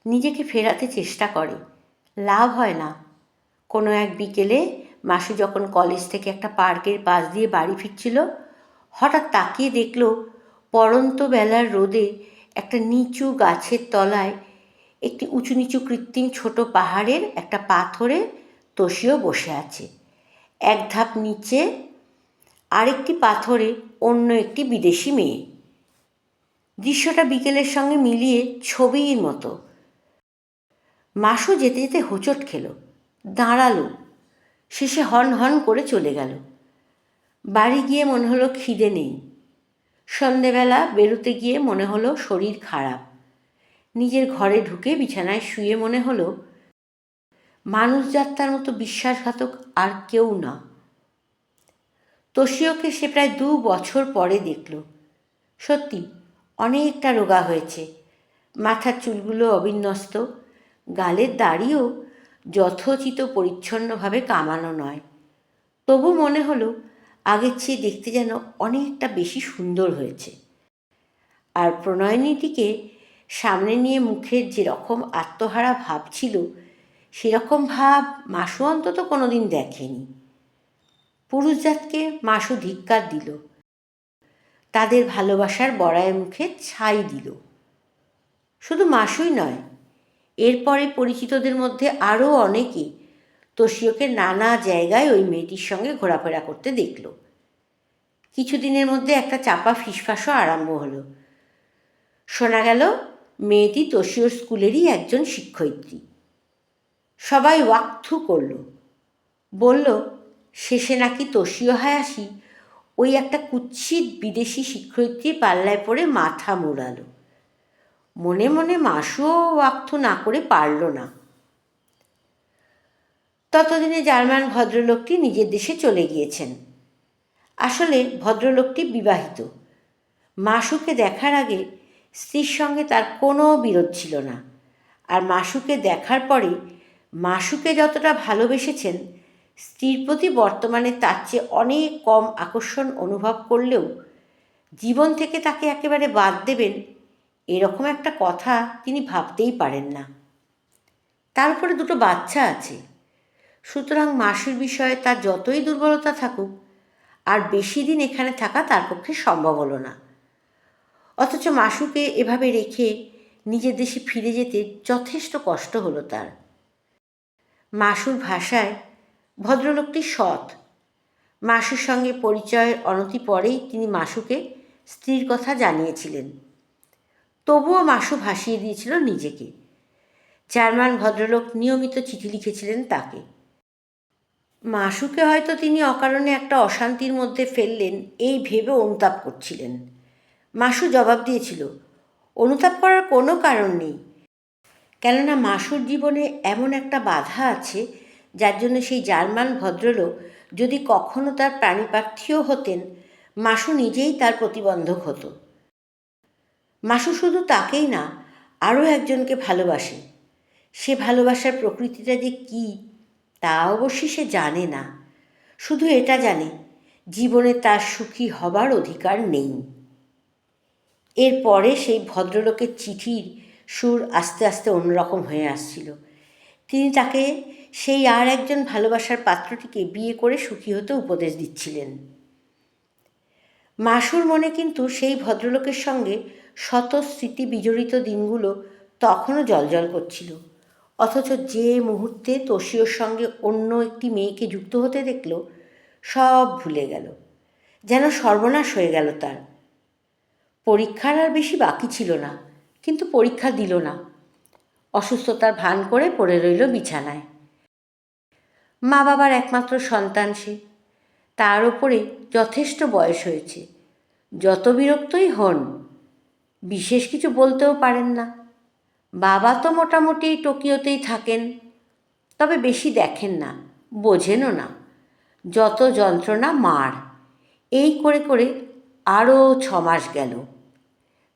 [SPEAKER 1] নিজেকে ফেরাতে চেষ্টা করে, লাভ হয় না। কোনো এক বিকেলে মাসু যখন কলেজ থেকে একটা পার্কের পাশ দিয়ে বাড়ি ফিরছিল, হঠাৎ তাকিয়ে দেখল পড়ন্ত বেলার রোদে একটা নিচু গাছের তলায় একটি উঁচু নিচু কৃত্রিম ছোট পাহাড়ের একটা পাথরে তোষিও বসে আছে। এক ধাপ নিচে আরেকটি পাথরে অন্য একটি বিদেশি মেয়ে। দৃশ্যটা বিকেলের সঙ্গে মিলিয়ে ছবির মতো। মাসু যেতে যেতে হোঁচট খেল, দাঁড়ালো, শেষে হন হন করে চলে গেল। বাড়ি গিয়ে মনে হলো খিদে নেই। সন্ধেবেলা বেরোতে গিয়ে মনে হলো শরীর খারাপ। নিজের ঘরে ঢুকে বিছানায় শুয়ে মনে হলো মানুষ যাত্রার মতো বিশ্বাসঘাতক আর কেউ না। তোষিওকে সে প্রায় 2 বছর পরে দেখল। সত্যি অনেকটা রোগা হয়েছে। মাথার চুলগুলো অবিন্যস্ত, গালের দাড়িও যথোচিত পরিচ্ছন্নভাবে কামানো নয়। তবু মনে হলো আগের চেয়ে দেখতে যেন অনেকটা বেশি সুন্দর হয়েছে। আর প্রণয়িনীটিকে সামনে নিয়ে মুখের যেরকম আত্মহারা ভাব ছিল, সেরকম ভাব মাসু অন্তত কোনো দিন দেখেনি। পুরুষজাতকে মাসু ধিক্কার দিল, তাদের ভালোবাসার বড়াইয়ের মুখে ছাই দিল। শুধু মাসুই নয়, এরপরে পরিচিতদের মধ্যে আরও অনেকে তোষিওকে নানা জায়গায় ওই মেয়েটির সঙ্গে ঘোরাফেরা করতে দেখল। কিছুদিনের মধ্যে একটা চাপা ফিসফাসও আরম্ভ হলো। শোনা গেল মেয়েটি তোষিওর স্কুলেরই একজন শিক্ষয়িত্রী। সবাই ওয়াকথু করল, বলল শেষে নাকি তোষিও হায়াশি ওই একটা কুৎসিত বিদেশি শিক্ষয়িত্রীর পাল্লায় পড়ে মাথা মোড়ালো। মনে মনে মাসুও ওয়াকথু না করে পারল না। ততদিনে জার্মান ভদ্রলোকটি নিজের দেশে চলে গিয়েছেন। আসলে ভদ্রলোকটি বিবাহিত। মাসুকে দেখার আগে স্ত্রীর সঙ্গে তার কোনো বিরোধ ছিল না, আর মাসুকে দেখার পরে মাসুকে যতটা ভালোবেসেছেন, স্ত্রীর প্রতি বর্তমানে তার চেয়ে অনেক কম আকর্ষণ অনুভব করলেও জীবন থেকে তাকে একেবারে বাদ দেবেন এরকম একটা কথা তিনি ভাবতেই পারেন না। তার উপরে দুটো বাচ্চা আছে, সুতরাং মাসুর বিষয়ে তার যতই দুর্বলতা থাকুক আর বেশি দিন এখানে থাকা তার পক্ষে সম্ভব হলো না। অথচ মাসুকে এভাবে রেখে নিজের দেশে ফিরে যেতে যথেষ্ট কষ্ট হলো তার। মাসুর ভাষায় ভদ্রলোকটি সৎ। মাসুর সঙ্গে পরিচয়ের অনতি পরেই তিনি মাসুকে স্ত্রীর কথা জানিয়েছিলেন। তবুও মাসু ভাসিয়ে দিয়েছিল নিজেকে। জার্মান ভদ্রলোক নিয়মিত চিঠি লিখেছিলেন তাকে। মাসুকে হয়তো তিনি অকারণে একটা অশান্তির মধ্যে ফেললেন এই ভেবে অনুতাপ করছিলেন। মাসু জবাব দিয়েছিল, অনুতাপ করার কোনো কারণ নেই, কেননা মাসুর জীবনে এমন একটা বাধা আছে যার জন্য সেই জার্মান ভদ্রলোক যদি কখনো তার প্রাণীপার্থীও হতেন, মাসু নিজেই তার প্রতিবন্ধক হতো। মাসু শুধু তাকেই না, আরও একজনকে ভালোবাসে। সে ভালোবাসার প্রকৃতিটা যে কী তা অবশ্যই সে জানে না। শুধু এটা জানে, জীবনে তার সুখী হবার অধিকার নেই। এরপরে সেই ভদ্রলোকের চিঠির সুর আস্তে আস্তে অন্যরকম হয়ে আসছিল। তিনি তাকে সেই আর একজন ভালোবাসার পাত্রটিকে বিয়ে করে সুখী হতে উপদেশ দিচ্ছিলেন। মাসুর মনে কিন্তু সেই ভদ্রলোকের সঙ্গে শত স্মৃতি বিজড়িত দিনগুলো তখনও জ্বলজ্বল করছিল। অথচ যে মুহূর্তে তোষিওর সঙ্গে অন্য একটি মেয়েকে যুক্ত হতে দেখল, সব ভুলে গেল। যেন সর্বনাশ হয়ে গেল তার। পরীক্ষার আর বেশি বাকি ছিল না, কিন্তু পরীক্ষা দিল না। অসুস্থতার ভান করে পড়ে রইল বিছানায়। মা বাবার একমাত্র সন্তান সে, তার ওপরে যথেষ্ট বয়স হয়েছে। যত বিরক্তই হন, বিশেষ কিছু বলতেও পারেন না। বাবা তো মোটামুটি টোকিওতেই থাকেন, তবে বেশি দেখেন না, বোঝেনও না। যত যন্ত্রণা মার। এই করে করে আরও 6 মাস গেল।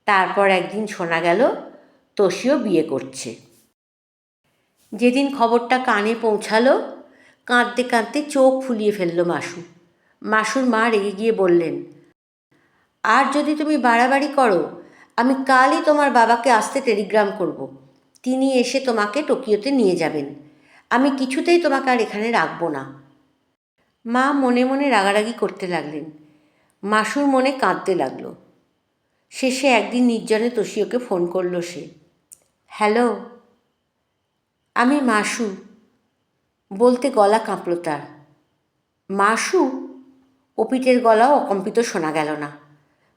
[SPEAKER 1] তারপর একদিন শোনা গেল তোষিও বিয়ে করছে। যেদিন খবরটা কানে পৌঁছালো, কাঁদতে কাঁদতে চোখ ফুলিয়ে ফেলল মাসু। মাসুর মা রেগে গিয়ে বললেন, আর যদি তুমি বাড়াবাড়ি করো, আমি কালই তোমার বাবাকে আসতে টেলিগ্রাম করব। তিনি এসে তোমাকে টোকিওতে নিয়ে যাবেন। আমি কিছুতেই তোমাকে আর এখানে রাখব না। মা মনে মনে রাগারাগি করতে লাগলেন। মাসুর মনে কাঁদতে লাগলো। শেষে একদিন নির্জনে তোষিওকে ফোন করল সে। হ্যালো, আমি মাসু বলতে গলা কাঁপল তার। মাসু? অপিটের গলাও অকম্পিত শোনা গেল না।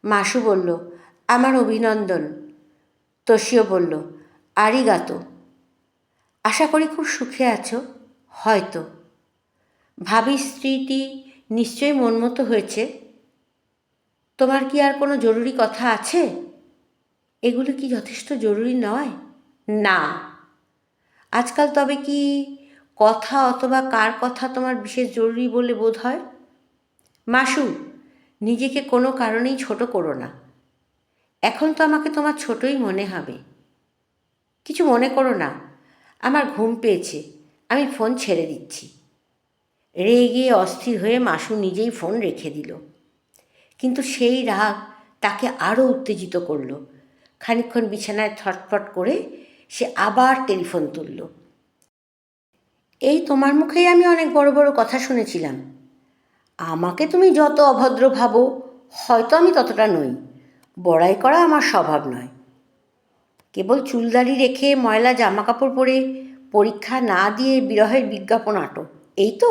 [SPEAKER 1] মাসু বলল, আমার অভিনন্দন। তোষিও বলল, আরিগাতো। আশা করি খুব সুখে আছো। হয়তো। ভাবির স্ত্রীটি নিশ্চয়ই মনমতো হয়েছে। তোমার কি আর কোনো জরুরি কথা আছে? এগুলো কি যথেষ্ট জরুরি নয়? না। আজকাল তবে কি কথা অথবা কার কথা তোমার বিশেষ জরুরি বলে বোধ হয়? মাসু, নিজেকে কোনো কারণেই ছোট করো না। এখন তো আমাকে তোমার ছোটই মনে হবে। কিছু মনে করো না, আমার ঘুম পেয়েছে, আমি ফোন ছেড়ে দিচ্ছি। রেগে অস্থির হয়ে মাসু নিজেই ফোন রেখে দিল। কিন্তু সেই রাগ তাকে আরও উত্তেজিত করল। খানিকক্ষণ বিছানায় ছটফট করে সে আবার টেলিফোন তুলল। এই তোমার মুখেই আমি অনেক বড় বড় কথা শুনেছিলাম। আমাকে তুমি যত অভদ্র ভাবো, হয়তো আমি ততটা নই। বড়াই করা আমার স্বভাব নয়। কেবল চুলদাড়ি রেখে ময়লা জামাকাপড় পরে পরীক্ষা না দিয়ে বিরহের বিজ্ঞাপন আঁটো, এই তো?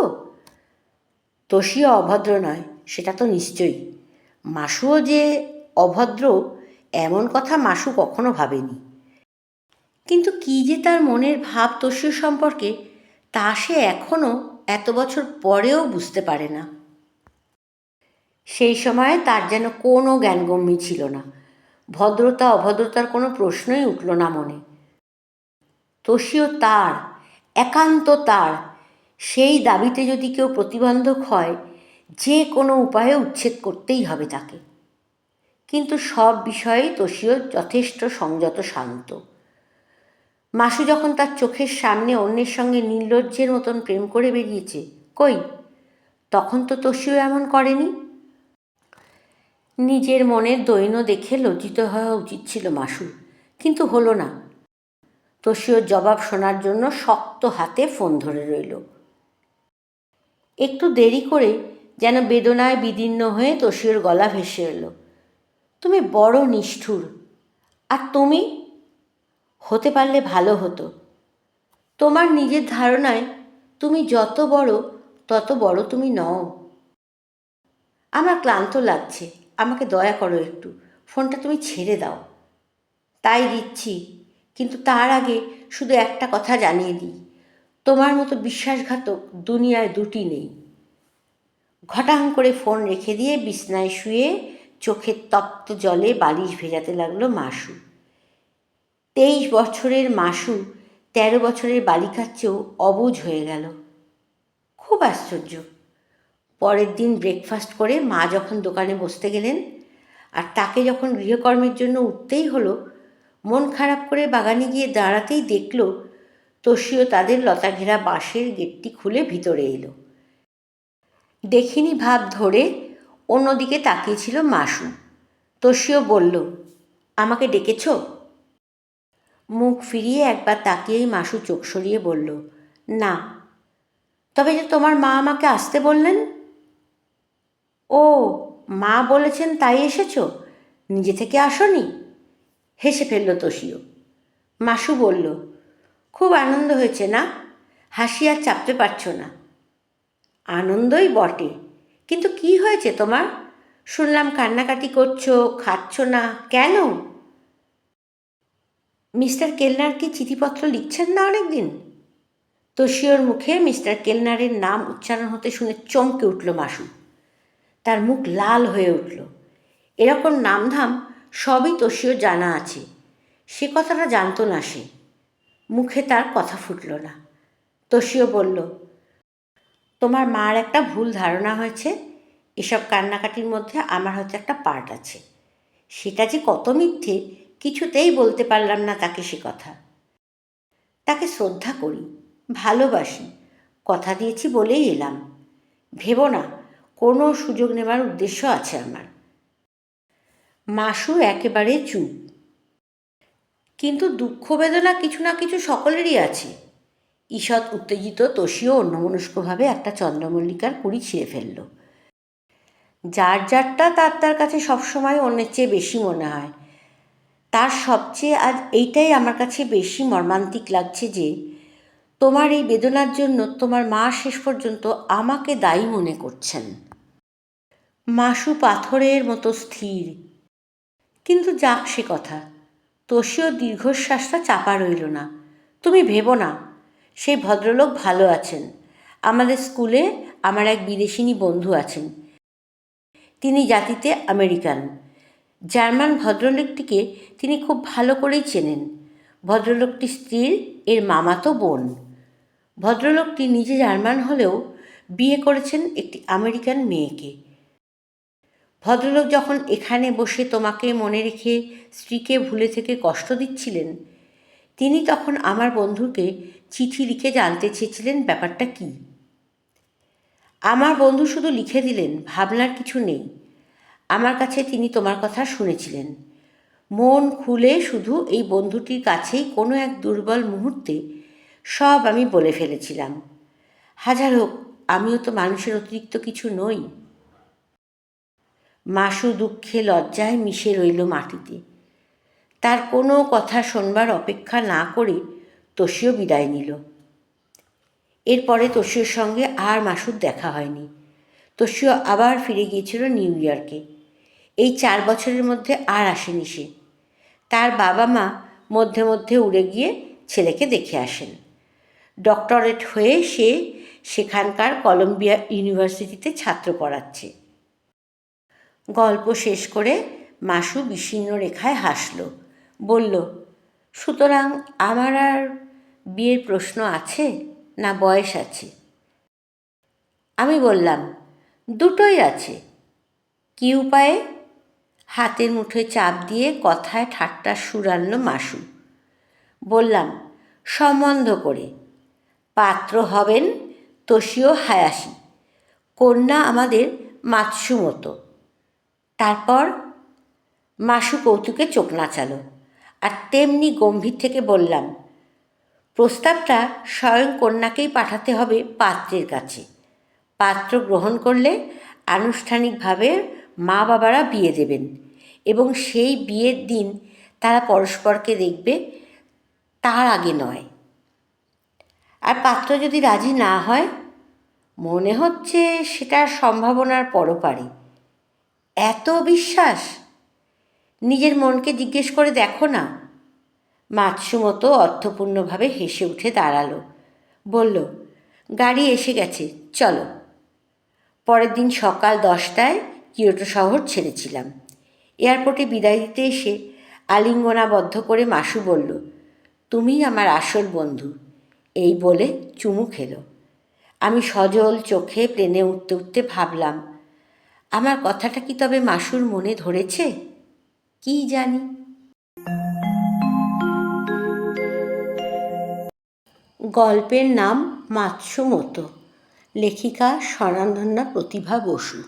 [SPEAKER 1] তোষিও অভদ্র নয়, সেটা তো নিশ্চয়ই। মাসুও যে অভদ্র এমন কথা মাসু কখনো ভাবেনি। কিন্তু কী যে তার মনের ভাব তোষিও সম্পর্কে, তা সে এখনও এত বছর পরেও বুঝতে পারে না। সেই সময়ে তার যেন কোনো জ্ঞানগম্যি ছিল না। ভদ্রতা অভদ্রতার কোনো প্রশ্নই উঠল না মনে। তোষিও তার, একান্ত তার। সেই দাবিতে যদি কেউ প্রতিবন্ধক হয়, যে কোনো উপায়ে উচ্ছেদ করতেই হবে তাকে। কিন্তু সব বিষয়েই তোষিও যথেষ্ট সংযত শান্ত। মাসু যখন তার চোখের সামনে অন্যের সঙ্গে নির্লজ্জের মতন প্রেম করে বেরিয়েছে, কই তখন তো তোষিও এমন করেনি। নিজের মনের দৈন্য দেখে লজ্জিত হওয়া উচিত ছিল মাসুর, কিন্তু হলো না। তোষিওর জবাব শোনার জন্য শক্ত হাতে ফোন ধরে রইল। একটু দেরি করে যেন বেদনায় বিদীর্ণ হয়ে তোষিওর গলা ভেসে এলো, তুমি বড় নিষ্ঠুর। আর তুমি হতে পারলে ভালো হতো। তোমার নিজের ধারণায় তুমি যত বড় তত বড় তুমি নও। আমার ক্লান্ত লাগছে, আমাকে দয়া করো একটু, ফোনটা তুমি ছেড়ে দাও। তাই দিচ্ছি, কিন্তু তার আগে শুধু একটা কথা জানিয়ে দিই, তোমার মতো বিশ্বাসঘাতক দুনিয়ায় দুটি নেই। ঘটাং করে ফোন রেখে দিয়ে বিছনায় শুয়ে চোখের তপ্ত জলে বালিশ ভেজাতে লাগলো মাসু। 23 বছরের মাসু 13 বছরের বালিকার চেয়েও অবুঝ হয়ে গেল। খুব আশ্চর্য। পরের দিন ব্রেকফাস্ট করে মা যখন দোকানে বসতে গেলেন আর তাকে যখন গৃহকর্মের জন্য উঠতেই হলো, মন খারাপ করে বাগানে গিয়ে দাঁড়াতেই দেখল তোষিও তাদের লতাঘেরা বাঁশের গেটটি খুলে ভিতরে এলো। দেখিনি ভাব ধরে অন্যদিকে তাকিয়েছিল মাসু। তোষিও বলল, আমাকে ডেকেছ? মুখ ফিরিয়ে একবার তাকিয়েই মাসু চোখ সরিয়ে বলল, না। তবে যে তোমার মা আমাকে আসতে বললেন। ও, মা বলেছেন তাই এসেছ, নিজে থেকে আসনি? হেসে ফেলল তোষিও। মাসু বলল, খুব আনন্দ হয়েছে না? হাসি আর চাপতে পারছ না। আনন্দই বটে, কিন্তু কি হয়েছে তোমার? শুনলাম কান্নাকাটি করছো, খাচ্ছ না, কেন? মিস্টার কেলনার কি চিঠিপত্র লিখছেন না অনেক দিন? তোষিওর মুখে মিস্টার কেলনারের নাম উচ্চারণ হতে শুনে চমকে উঠল মাসু। তার মুখ লাল হয়ে উঠল। এরকম নামধাম সবই তোষিওর জানা আছে, সে কথাটা জানতো না সে। মুখে তার কথা ফুটল না। তোষিও বলল, তোমার মার একটা ভুল ধারণা হয়েছে, এসব কান্নাকাটির মধ্যে আমার হয়তো একটা পার্ট আছে। সেটা যে কত মিথ্যে, কিছুতেই বলতে পারলাম না তাকে সে কথা। তাকে শ্রদ্ধা করি, ভালোবাসি, কথা দিয়েছি বলেই এলাম। ভেবো না কোনো সুযোগ নেবার উদ্দেশ্য আছে আমার। মাসু একেবারে চুপ। কিন্তু দুঃখ বেদনা কিছু না কিছু সকলেরই আছে। ঈষৎ উত্তেজিত তোষিও অন্যমনস্কভাবে একটা চন্দ্রমল্লিকার কুড়ি ছিঁড়ে ফেলল। যার যারটা তার তার কাছে সবসময় অন্যের চেয়ে বেশি মনে হয়। তার সবচেয়ে আজ এইটাই আমার কাছে বেশি মর্মান্তিক লাগছে যে তোমার এই বেদনার জন্য তোমার মা শেষ পর্যন্ত আমাকে দায়ী মনে করছেন। মাসু পাথরের মতো স্থির। কিন্তু যাক সে কথা। তোষিও দীর্ঘশ্বাসটা চাপা রইল না। তুমি ভেবো না, সেই ভদ্রলোক ভালো আছেন। আমাদের স্কুলে আমার এক বিদেশিনী বন্ধু আছেন, তিনি জাতিতে আমেরিকান। জার্মান ভদ্রলোকটিকে তিনি খুব ভালো করেই চেনেন। ভদ্রলোকটি স্ত্রীর এর মামাতো বোন। ভদ্রলোকটি নিজে জার্মান হলেও বিয়ে করেছেন একটি আমেরিকান মেয়েকে। ভদ্রলোক যখন এখানে বসে তোমাকে মনে রেখে স্ত্রীকে ভুলে থেকে কষ্ট দিচ্ছিলেন, তিনি তখন আমার বন্ধুকে চিঠি লিখে জানতে চেয়েছিলেন ব্যাপারটা কী। আমার বন্ধু শুধু লিখে দিলেন, ভাবনার কিছু নেই। আমার কাছে তিনি তোমার কথা শুনেছিলেন। মন খুলে শুধু এই বন্ধুটির কাছেই কোনো এক দুর্বল মুহূর্তে সব আমি বলে ফেলেছিলাম। হাজার হোক, আমিও তো মানুষের অতিরিক্ত কিছু নই। মাসু দুঃখে লজ্জায় মিশে রইল মাটিতে। তার কোনো কথা শোনবার অপেক্ষা না করে তোষিও বিদায় নিল। এরপরে তোষিওর সঙ্গে আর মাসুর দেখা হয়নি। তোষিও আবার ফিরে গিয়েছিল নিউ ইয়র্কে। এই 4 বছরের মধ্যে আর আসেনি সে। তার বাবা মা মধ্যে মধ্যে উড়ে গিয়ে ছেলেকে দেখে আসেন। ডক্টরেট হয়ে সে সেখানকার কলম্বিয়া ইউনিভার্সিটিতে ছাত্র পড়াচ্ছে। গল্প শেষ করে মাসু বিষণ্ণ রেখায় হাসল, বলল, সুতরাং আমার আর বিয়ের প্রশ্ন আছে না বয়স আছে? আমি বললাম, দুটোই আছে। কী উপায়ে? হাতের মুঠোয় চাপ দিয়ে কথায় ঠাট্টার সুর আনল মাসু। বললাম, সম্বন্ধ করে। পাত্র হবেন তোশিও হায়াশি, কন্যা আমাদের মাতসুমোতো। তারপর মাসু কৌতুকে চোখ নাচালো, আর তেমনি গম্ভীর থেকে বললাম, প্রস্তাবটা স্বয়ং কন্যাকেই পাঠাতে হবে পাত্রের কাছে। পাত্র গ্রহণ করলে আনুষ্ঠানিকভাবে মা বাবারা বিয়ে দেবেন, এবং সেই বিয়ের দিন তারা পরস্পরকে দেখবে, তার আগে নয়। আর পাত্র যদি রাজি না হয়, মনে হচ্ছে সেটার সম্ভাবনার পরপারে। এত বিশ্বাস? নিজের মনকে জিজ্ঞেস করে দেখো না। মাতসুমোতো অর্থপূর্ণভাবে হেসে উঠে দাঁড়ালো, বলল, গাড়ি এসে গেছে, চলো। পরের দিন সকাল 10টায় কিয়োটো শহর ছেড়েছিলাম। এয়ারপোর্টে বিদায় দিতে এসে আলিঙ্গনাবদ্ধ করে মাসু বলল, তুমিই আমার আসল বন্ধু, এই বলে চুমু খেলো। আমি সজল চোখে প্লেনে উঠতে উঠতে ভাবলাম, আমার কথাটা কি তবে মাসুর মনে ধরেছে? কি জানি। গল্পের নাম মাতসুমোতো, লেখিকা স্বনামধন্য প্রতিভা বসু।